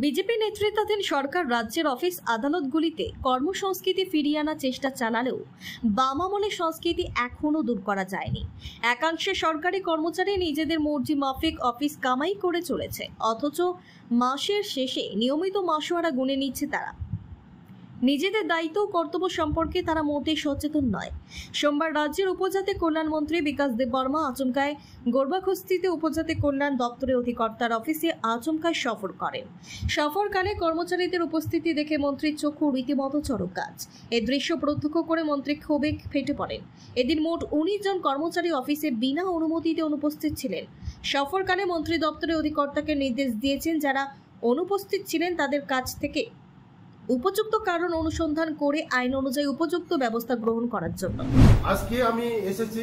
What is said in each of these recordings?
BJP নেতৃত্বাধীন সরকার রাজ্যের office আদালতগুলিতে কর্মসংস্কৃতি ফিরিয়ে আনার চেষ্টা চালালেও বাম আমলের সংস্কৃতি এখনও দূর করা যায়নি। একাংশে সরকারি কর্মচারী নিজেদের মর্জি মাফিক অফিস কামাই করে চলেছে, অথচ মাসের শেষে নিয়মিত মাসোয়ারা গুনে নিচ্ছে তারা। নিজেদের দায়িত্ব ও কর্তব্য সম্পর্কে তারা মোটেই সচেতন নয়। সোমবার রাজ্যের উপজাতি কল্যাণ মন্ত্রী বিকাশ দেববর্মা আচমকায় গোরবাখস্তিতে উপজাতি কল্যাণ দপ্তরের অধিকর্তার অফিসে আচমকায় সফর করেন। সফরকালে কর্মচারীদের উপস্থিতি দেখে মন্ত্রীর চক্ষু রীতিমতো চড়ক গাছ। এই দৃশ্য প্রত্যক্ষ করে মন্ত্রী ক্ষোভে ফেটে পড়েন। এদিন মোট 19 জন কর্মচারী অফিসে বিনা অনুমতিতে অনুপস্থিত ছিলেন। সফরকালে মন্ত্রী দপ্তরের অধিকর্তাকে নির্দেশ দিয়েছেন যারা অনুপস্থিত ছিলেন তাদের কাছ থেকে উপযুক্ত কারণ অনুসন্ধান করে আইন অনুযায়ী উপযুক্ত ব্যবস্থা গ্রহণ করার জন্য। আজকে আমি এসেছি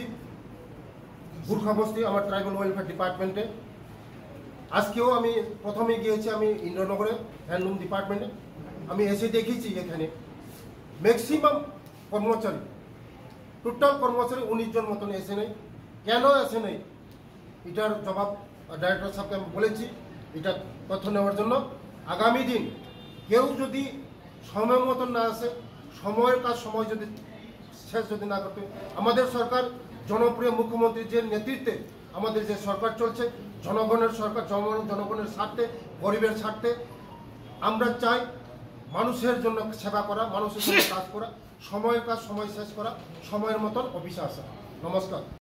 গুরখাবস্তি আমার ট্রাইবাল ওয়েলফেয়ার ডিপার্টমেন্টে। আজকেও আমি প্রথমে গিয়েছি আমি ইন্দ্রনগরে হ্যান্ডলুম ডিপার্টমেন্টে। আমি এসে দেখেছি এখানে ম্যাক্সিমাম কর্মচারী, টোটাল কর্মচারী 19 জন মতন এসে নেই। কেন এসে নেই এটার জবাব ডাইরেক্টর সাহেবকে আমি বলেছি, এটা তথ্য নেওয়ার জন্য। আগামী দিন কেউ যদি সময় মতন না আসে, সময়ের কাজ সময় যদি শেষ যদি না করতে, আমাদের সরকার জনপ্রিয় মুখ্যমন্ত্রীর যে নেতৃত্বে আমাদের যে সরকার চলছে, জনগণের সরকার, জনগণের স্বার্থে, গরিবের স্বার্থে। আমরা চাই মানুষের জন্য সেবা করা, মানুষের জন্য কাজ করা, সময়ের কাজ সময় শেষ করা, সময়ের মতন অফিসে আসা। নমস্কার।